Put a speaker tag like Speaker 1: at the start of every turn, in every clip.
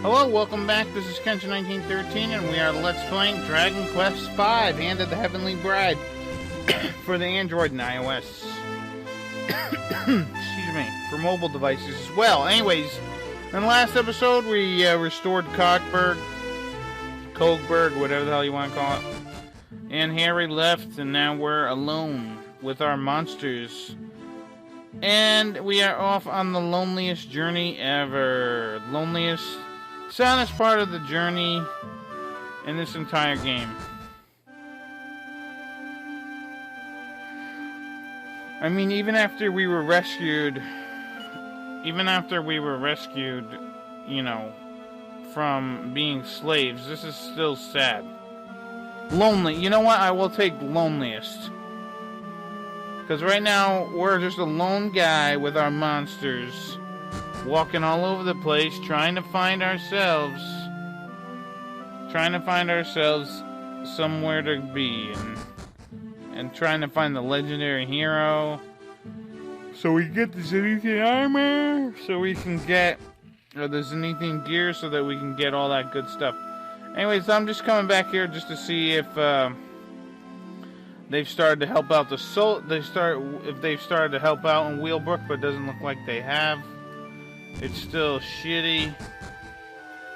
Speaker 1: Hello, welcome back. This is Kenshin1913, and we are Let's Playing Dragon Quest V, Hand of the Heavenly Bride, for the Android and iOS. Excuse me, for mobile devices as well. Anyways, in the last episode, we restored Kogberg, whatever the hell you want to call it. And Harry left, and now we're alone with our monsters. And we are off on the loneliest journey ever. Saddest part of the journey in this entire game. I mean, even after we were rescued, you know, from being slaves, this is still sad. Lonely. You know what? I will take loneliest. Because right now, we're just a lone guy with our monsters, walking all over the place, trying to find ourselves somewhere to be, and trying to find the legendary hero, so we can get the Zenithian armor, so we can get the Zenithian gear, so that we can get all that good stuff. Anyways, I'm just coming back here just to see if they've started to help out if they've started to help out in Wheelbrook, but it doesn't look like they have. It's still shitty.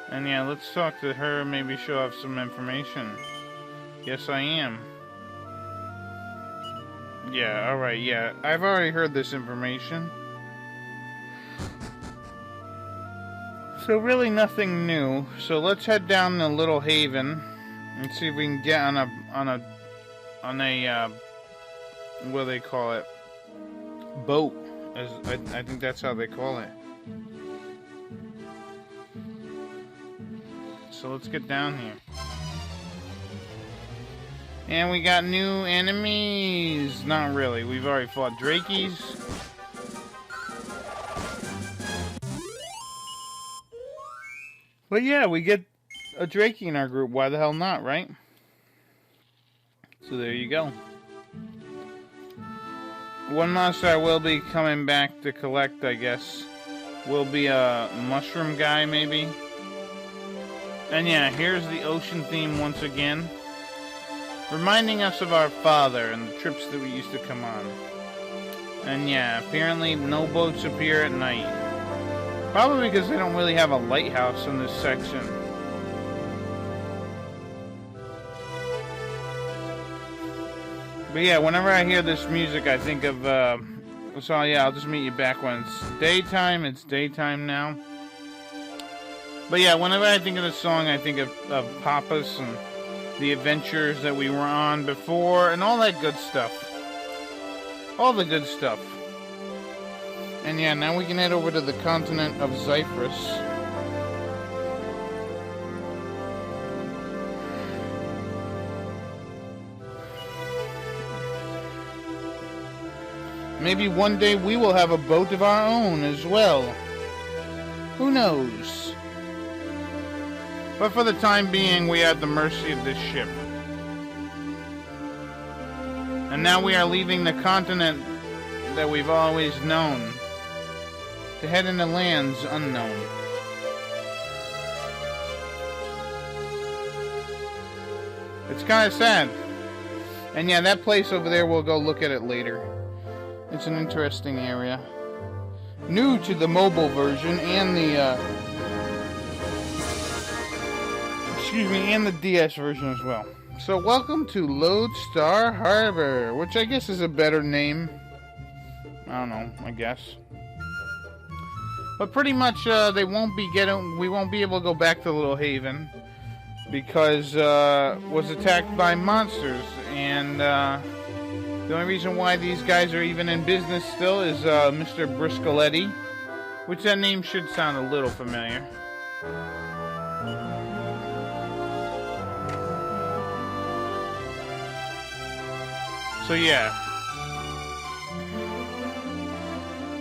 Speaker 1: And yeah, let's talk to her. Maybe she'll have some information. Yes, I am. Yeah, alright, yeah. I've already heard this information. So really nothing new. So let's head down to Little Haven and see if we can get on a what do they call it? Boat. I think that's how they call it. So let's get down here. And we got new enemies. Not really. We've already fought Drakeys. But yeah, we get a Drakey in our group. Why the hell not, right? So there you go. One monster I will be coming back to collect, I guess, will be a mushroom guy, maybe. And yeah, here's the ocean theme once again, reminding us of our father and the trips that we used to come on. And yeah, apparently no boats appear at night. Probably because they don't really have a lighthouse in this section. But yeah, whenever I hear this music, I think of, so yeah, I'll just meet you back when it's daytime. It's daytime now. But yeah, whenever I think of this song, I think of Papas and the adventures that we were on before, and all that good stuff. All the good stuff. And yeah, now we can head over to the continent of Zyphus. Maybe one day we will have a boat of our own as well. Who knows? But for the time being, we are at the mercy of this ship. And now we are leaving the continent that we've always known to head into lands unknown. It's kind of sad. And yeah, that place over there, we'll go look at it later. It's an interesting area. New to the mobile version and the and the DS version as well. So welcome to Lodestar Harbour, which I guess is a better name. I don't know, I guess. But pretty much we won't be able to go back to Little Haven because was attacked by monsters, and the only reason why these guys are even in business still is Mr. Briscoletti, which that name should sound a little familiar. So yeah.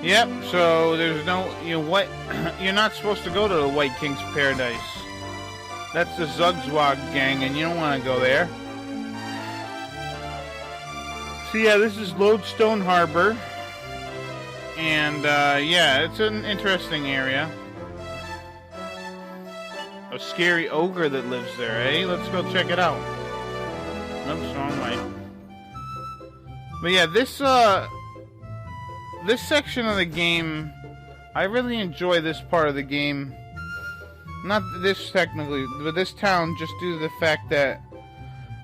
Speaker 1: Yep, so there's no, you're not supposed to go to the White King's Paradise. That's the Zugzwag gang, and you don't want to go there. So yeah, this is Lodestar Harbour. And yeah, it's an interesting area. a scary ogre that lives there, eh? Let's go check it out. Oops, wrong way. But yeah, this section of the game, I really enjoy this part of the game. Not this technically, but this town, just due to the fact that,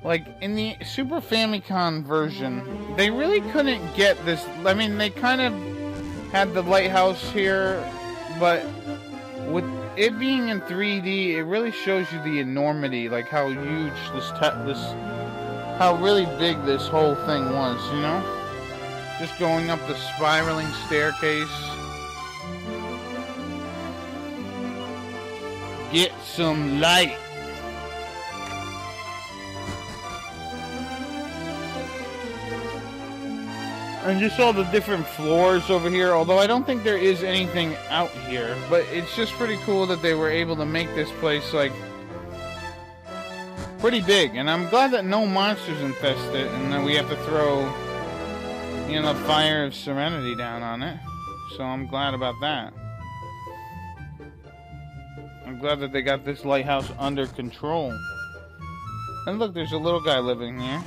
Speaker 1: like, in the Super Famicom version, they really couldn't get this. I mean, they kind of had the lighthouse here, but with it being in 3D, it really shows you the enormity, like how huge how really big this whole thing was, you know? Just going up the spiraling staircase. Get some light. And just all the different floors over here, although I don't think there is anything out here, but it's just pretty cool that they were able to make this place, like, pretty big. And I'm glad that no monsters infest it, and that we have to throw, you know, the Fire of Serenity down on it. So I'm glad about that. I'm glad that they got this lighthouse under control. And look, there's a little guy living here.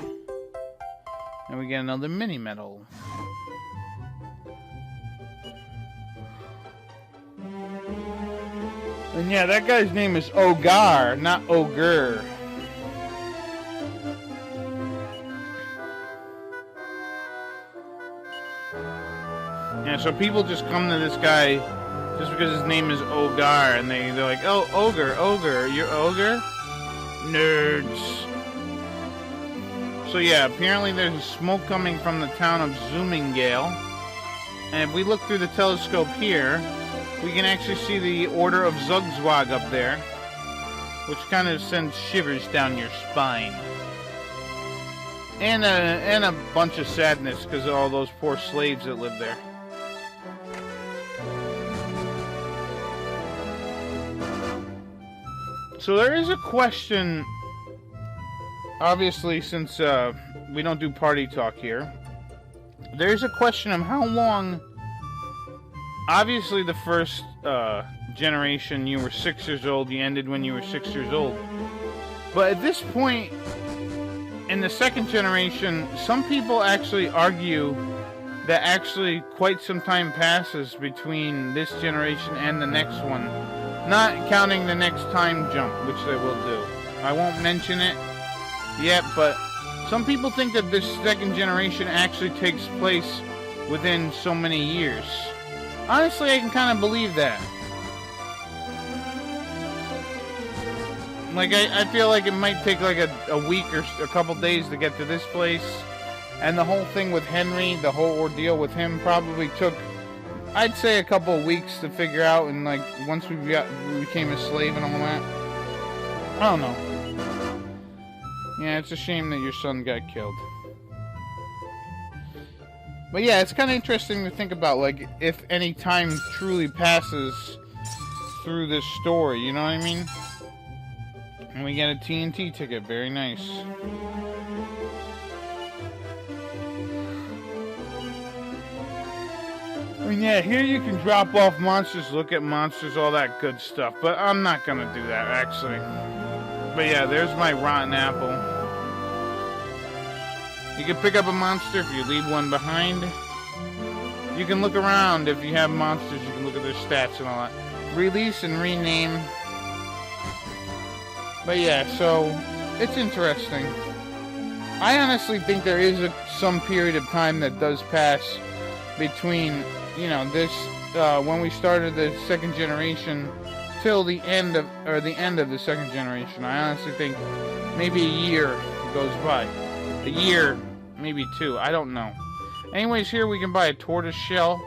Speaker 1: And we get another mini medal. And yeah, that guy's name is Ogar, not Ogre. Yeah, so people just come to this guy just because his name is Ogar, and they're like, oh, Ogre, you're Ogre? Nerds. So yeah, apparently there's smoke coming from the town of Zoomingale. And if we look through the telescope here, we can actually see the Order of Zugzwag up there, which kind of sends shivers down your spine. And a bunch of sadness because of all those poor slaves that live there. So there is a question, obviously, since we don't do party talk here, there's a question of how long. Obviously, the first generation, you were 6 years old, you ended when you were 6 years old. But at this point, in the second generation, some people actually argue that actually quite some time passes between this generation and the next one. Not counting the next time jump, which they will do. I won't mention it yet, but some people think that this second generation actually takes place within so many years. Honestly, I can kind of believe that. Like, I feel like it might take like a week or a couple days to get to this place. And the whole thing with Henry, the whole ordeal with him probably took, I'd say, a couple of weeks to figure out. And like, once we became a slave and all that. I don't know. Yeah, it's a shame that your son got killed. But yeah, it's kind of interesting to think about, like, if any time truly passes through this story, you know what I mean? And we get a TNT ticket, very nice. And yeah, here you can drop off monsters, look at monsters, all that good stuff. But I'm not gonna do that, actually. But yeah, there's my rotten apple. You can pick up a monster if you leave one behind. You can look around if you have monsters. You can look at their stats and all that. Release and rename. But yeah, so it's interesting. I honestly think there is some period of time that does pass between, you know, this when we started the second generation till the end of the second generation. I honestly think maybe a year goes by. A year, maybe two, I don't know. Anyways, here we can buy a Tortoiseshell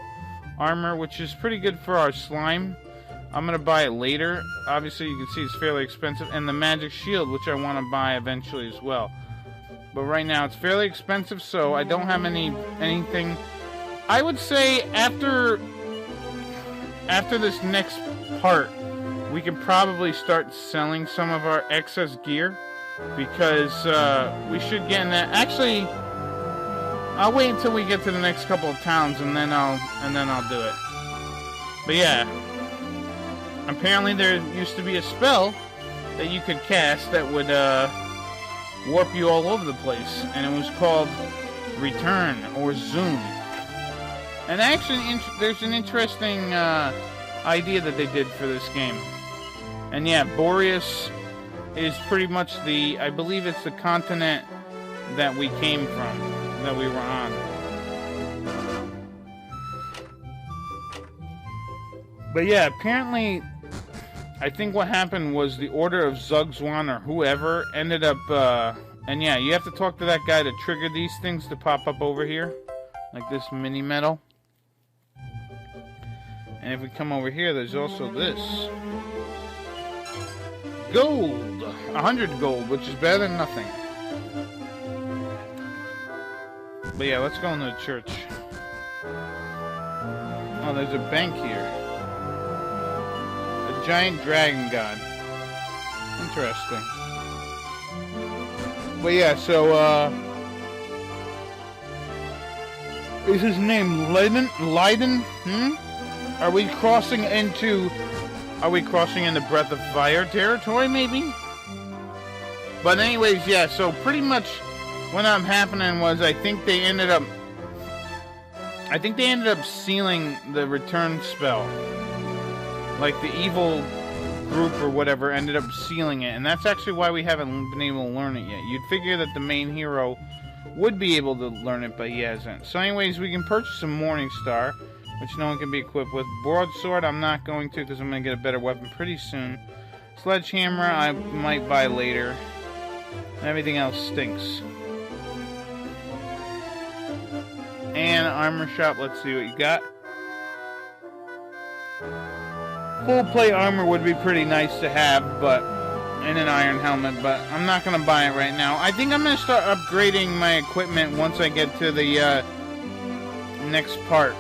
Speaker 1: Armor, which is pretty good for our slime. I'm going to buy it later. Obviously, you can see it's fairly expensive. And the Magic Shield, which I want to buy eventually as well. But right now, it's fairly expensive, so I don't have anything. I would say after this next part, we can probably start selling some of our excess gear. Because we should get in that. Actually, I'll wait until we get to the next couple of towns, and then I'll do it. But yeah, apparently there used to be a spell that you could cast that would warp you all over the place, and it was called Return or Zoom. And actually, there's an interesting idea that they did for this game. And yeah, Boreas is pretty much I believe it's the continent that we came from, that we were on. But yeah, apparently, I think what happened was the Order of Zugzwan or whoever ended up, and yeah, you have to talk to that guy to trigger these things to pop up over here, like this mini medal. And if we come over here, there's also this. Gold! 100 gold, which is better than nothing. But yeah, let's go into the church. Oh, there's a bank here. A giant dragon god. Interesting. But yeah, so, is his name Leiden? Are we crossing into Breath of Fire territory, maybe? But anyways, yeah, so pretty much what happening was I think they ended up sealing the return spell. Like the evil group or whatever ended up sealing it, and that's actually why we haven't been able to learn it yet. You'd figure that the main hero would be able to learn it, but he hasn't. So anyways, we can purchase some Morningstar, which no one can be equipped with. Broadsword, I'm not going to, because I'm going to get a better weapon pretty soon. Sledgehammer, I might buy later. Everything else stinks. And armor shop, let's see what you got. Full plate armor would be pretty nice to have, but and an iron helmet, but I'm not going to buy it right now. I think I'm going to start upgrading my equipment once I get to the next part.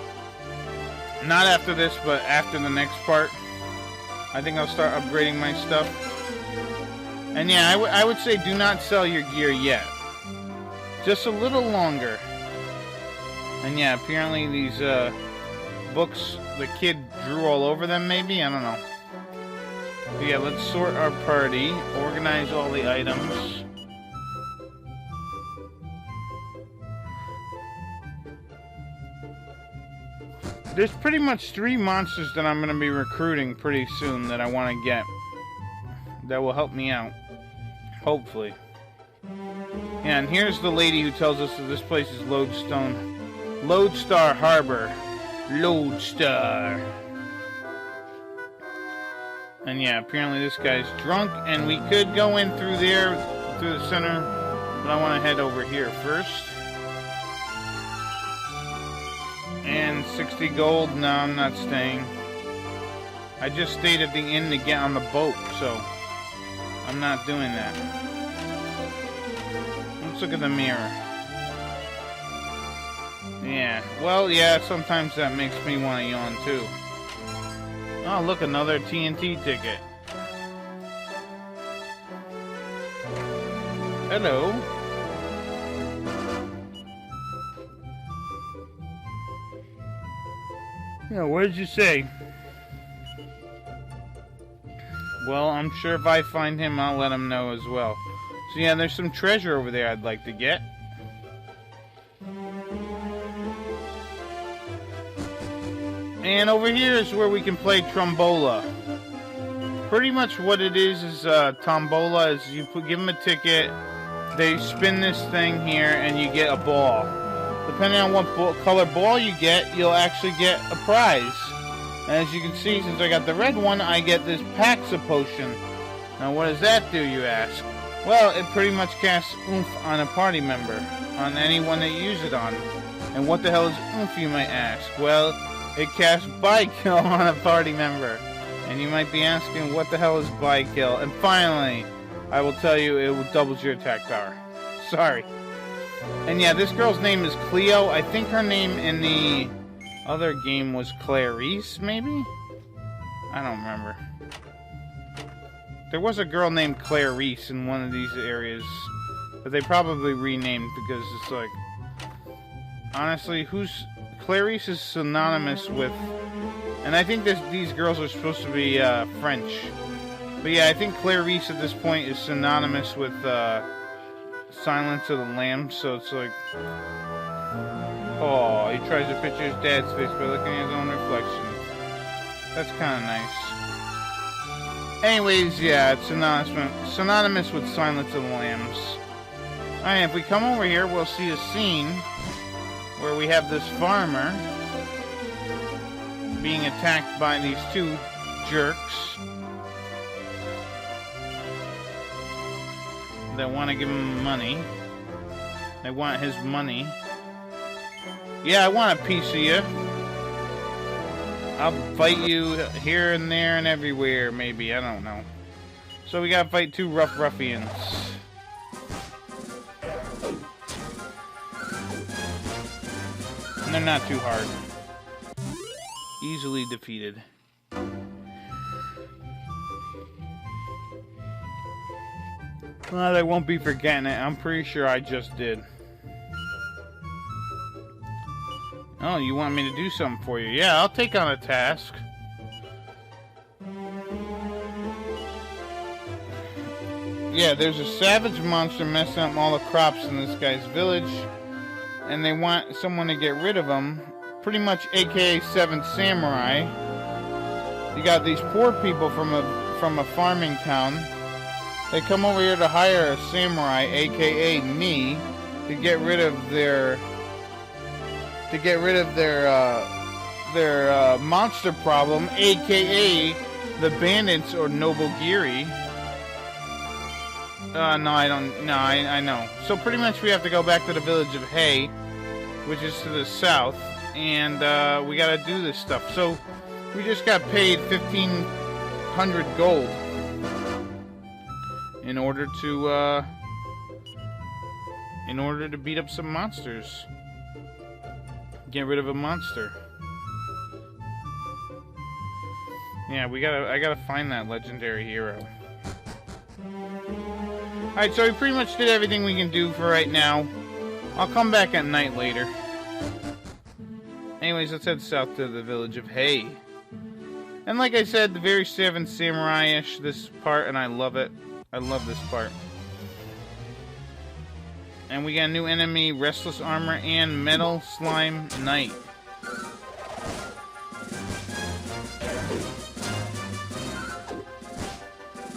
Speaker 1: Not after this, but after the next part. I think I'll start upgrading my stuff. And yeah, I would say do not sell your gear yet. Just a little longer. And yeah, apparently these books, the kid drew all over them, maybe? I don't know. But yeah, let's sort our party. Organize all the items. There's pretty much 3 monsters that I'm going to be recruiting pretty soon that I want to get. That will help me out. Hopefully. Yeah, and here's the lady who tells us that this place is Lodestar Harbor. Lodestar. And yeah, apparently this guy's drunk, and we could go in through there, through the center, but I want to head over here first. And 60 gold, no, I'm not staying. I just stayed at the inn to get on the boat, so I'm not doing that. Let's look at the mirror. Yeah, well, yeah, sometimes that makes me want to yawn too. Oh, look, another TNT ticket. Hello. Yeah, what did you say? Well, I'm sure if I find him, I'll let him know as well. So yeah, there's some treasure over there I'd like to get. And over here is where we can play Trombola. Pretty much what it is Tombola is you give them a ticket, they spin this thing here, and you get a ball. Depending on what color ball you get, you'll actually get a prize. And as you can see, since I got the red one, I get this Paxa potion. Now what does that do, you ask? Well, it pretty much casts oomph on a party member, on anyone that you use it on. And what the hell is oomph, you might ask? Well, it casts by-kill on a party member. And you might be asking, what the hell is by-kill? And finally, I will tell you, it doubles your attack power. Sorry. And yeah, this girl's name is Cleo. I think her name in the other game was Clarice, maybe? I don't remember. There was a girl named Clarice in one of these areas, but they probably renamed because it's like, honestly, Clarice is synonymous with And I think these girls are supposed to be French. But yeah, I think Clarice at this point is synonymous with Silence of the Lambs, so it's like... Oh, he tries to picture his dad's face by looking at his own reflection. That's kind of nice. Anyways, yeah, it's synonymous with Silence of the Lambs. Alright, if we come over here, we'll see a scene where we have this farmer being attacked by these two jerks that want to give him money. They want his money. Yeah, I want a piece of you. I'll fight you here and there and everywhere, maybe. I don't know. So we gotta fight two rough ruffians. And they're not too hard. Easily defeated. Well, they won't be forgetting it. I'm pretty sure I just did. Oh, you want me to do something for you? Yeah, I'll take on a task. Yeah, there's a savage monster messing up all the crops in this guy's village. And they want someone to get rid of him. Pretty much aka 7 Samurai. You got these poor people from a farming town. They come over here to hire a samurai, aka me, to get rid of their monster problem, aka the bandits or Nobogiri. No, I don't. No, I know. So pretty much we have to go back to the village of Hay, which is to the south, and we gotta do this stuff. So we just got paid 1,500 gold in order to beat up some monsters. Get rid of a monster. Yeah, I gotta find that legendary hero. Alright, so we pretty much did everything we can do for right now. I'll come back at night later. Anyways, let's head south to the village of Hay. And like I said, the very 7 Samurai-ish, this part, and I love it. I love this part. And we got a new enemy, Restless Armor, and Metal Slime Knight.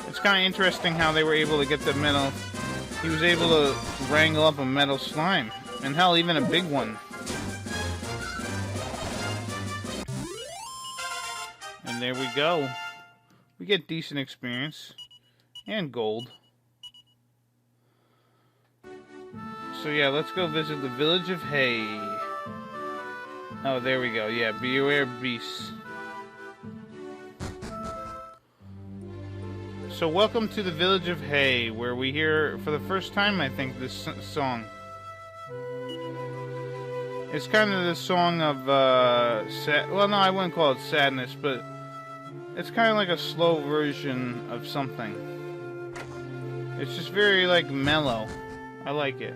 Speaker 1: It's kind of interesting how they were able to get the metal. He was able to wrangle up a metal slime. And hell, even a big one. And there we go. We get decent experience. And gold. So yeah, let's go visit the village of Hay. Oh, there we go. Yeah, beware beasts. So welcome to the village of Hay, where we hear for the first time, I think, this song. It's kind of the song of well, no, I wouldn't call it sadness, but it's kind of like a slow version of something. It's just very, like, mellow. I like it.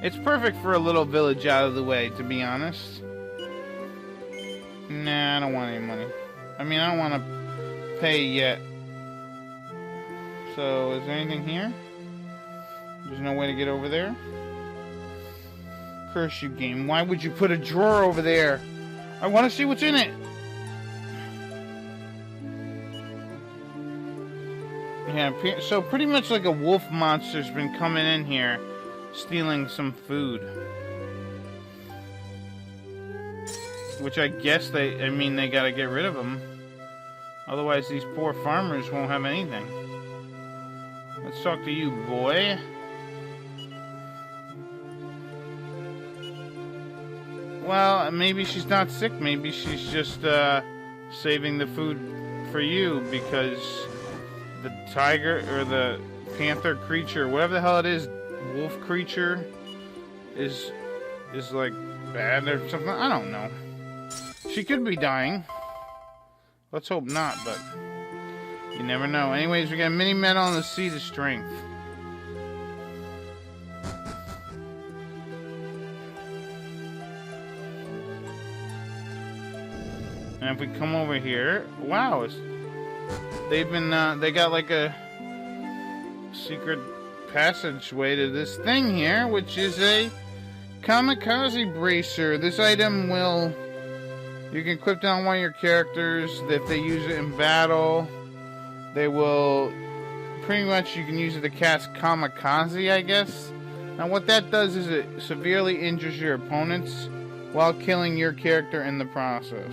Speaker 1: It's perfect for a little village out of the way, to be honest. Nah, I don't want any money. I mean, I don't want to pay yet. So, is there anything here? There's no way to get over there? Curse you, game. Why would you put a drawer over there? I want to see what's in it. Yeah, so pretty much like a wolf monster's been coming in here, stealing some food. Which I guess they gotta get rid of them. Otherwise these poor farmers won't have anything. Let's talk to you, boy. Well, maybe she's not sick. Maybe she's just saving the food for you because the tiger or the panther creature, whatever the hell it is, wolf creature, is like bad or something. I don't know. She could be dying. Let's hope not, but you never know. Anyways, we got mini metal on the Seed of Strength. And if we come over here, wow, they've been, they got like a secret passageway to this thing here, which is a kamikaze bracer. This item will, you can equip it on one of your characters. If they use it in battle, they will, pretty much you can use it to cast kamikaze, I guess. Now what that does is it severely injures your opponents while killing your character in the process.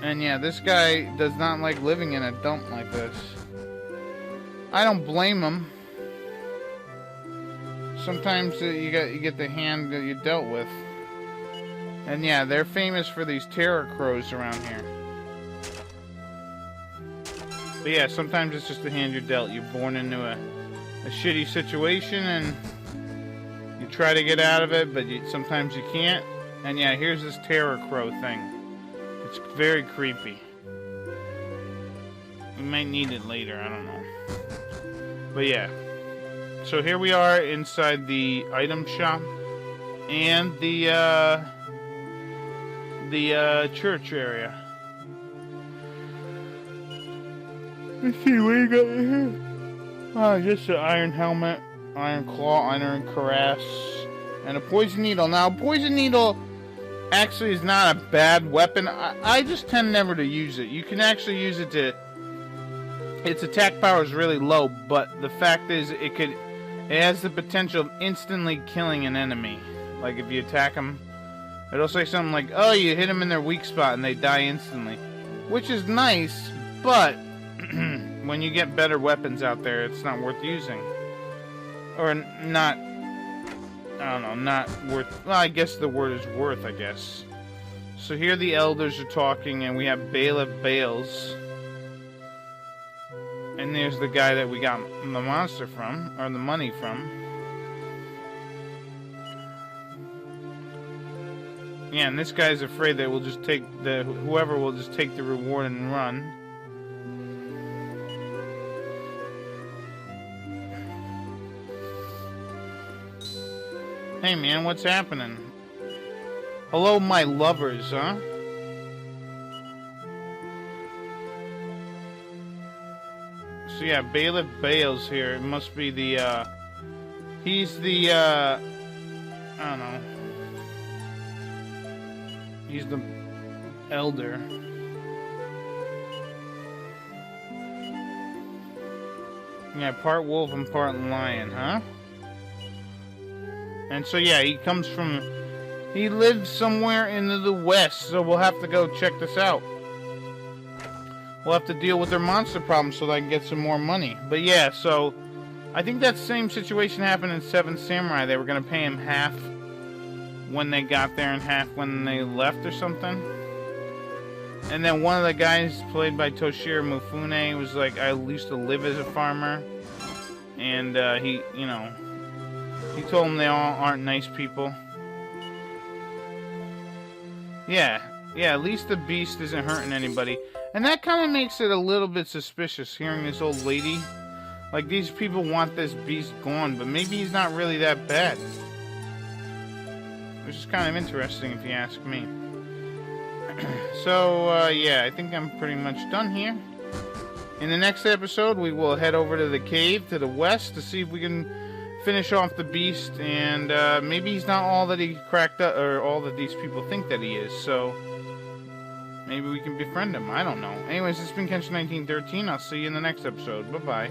Speaker 1: And yeah, this guy does not like living in a dump like this. I don't blame him. Sometimes you get the hand that you dealt with. And yeah, they're famous for these terror crows around here. But yeah, sometimes it's just the hand you're dealt. You're born into a shitty situation and you try to get out of it, but sometimes you can't. And yeah, here's this terror crow thing. It's very creepy. We might need it later, I don't know. But yeah. So here we are inside the item shop and the church area. Let's see what you got here. Oh, just an iron helmet, iron claw, iron cuirass, and a poison needle. Now, poison needle actually is not a bad weapon. I just tend never to use it. You can actually use it to... Its attack power is really low, but the fact is it has the potential of instantly killing an enemy. Like if you attack them, it'll say something like, oh, you hit them in their weak spot and they die instantly. Which is nice, but... when you get better weapons out there, it's not worth using. Or not, I don't know, not worth, well, I guess the word is worth, I guess. So here the elders are talking, and we have Bailiff Bales. And there's the guy that we got the monster from, or the money from. Yeah, and this guy's afraid that we'll just take whoever will just take the reward and run. Hey man, what's happening? Hello, my lovers, huh? So yeah, Bailiff Bales here. It must be the, he's the, I don't know. He's the elder. Yeah, part wolf and part lion, huh? And so yeah, he lives somewhere in the west, so we'll have to go check this out. We'll have to deal with their monster problem so that I can get some more money. But yeah, so I think that same situation happened in Seven Samurai. They were going to pay him half when they got there and half when they left or something. And then one of the guys, played by Toshiro Mifune, was like, I used to live as a farmer. And he, you know... He told them they all aren't nice people. Yeah, at least the beast isn't hurting anybody. And that kind of makes it a little bit suspicious, hearing this old lady. Like, these people want this beast gone, but maybe he's not really that bad. Which is kind of interesting, if you ask me. So, yeah, I think I'm pretty much done here. In the next episode, we will head over to the cave to the west to see if we can... finish off the beast, and maybe he's not all that he cracked up, or all that these people think that he is, so maybe we can befriend him. I don't know. Anyways, this has been Kenshin1913. I'll see you in the next episode. Bye-bye.